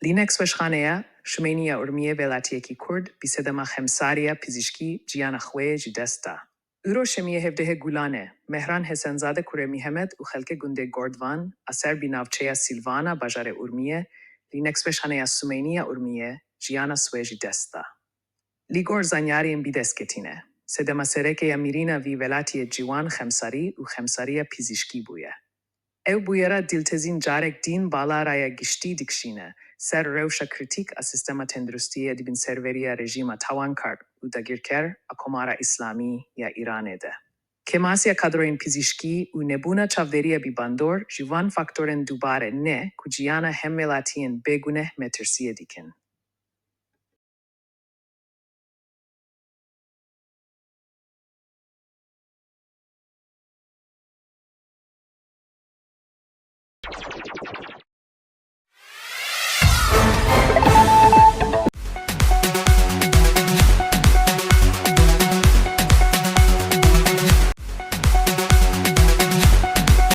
Linux veşxaneya Şumeyniya Urmiye velatiyekî Kurd bi sedema xemsariya pizîşkî ciyana xwe ji dest da. Îro şemiye hevdehê Gulan e, Mehran Hesenzade Kurê Mihemed û xelkê gundê Gordvan a ser bi navçeya Silvana bajarê Urmiye, Linux veşxaneya Şumeyniya Urmiye ciyana swê ji dest da. Ligor zanyariyên bi dest ketîne. Sedema serekeya mirîna vî velatiyê ciwan xemsarî û xemsariya pizîşkî bûye. Ew bûyera dîltezîn carek dîn bala raya giştî dikişîne, ser rewşa krîtîk a sistema tenduristiyê dibin serveriya rejîma tawankar û dagîrker a Komara Îslamî ya Îranê de. Kemasiya kadroyên pizîşkî û nebûna çavdêriya bîbandor ji van faktorên dubare ne ku ciyana hem welatiyên bêguneh metirsiyê dikin.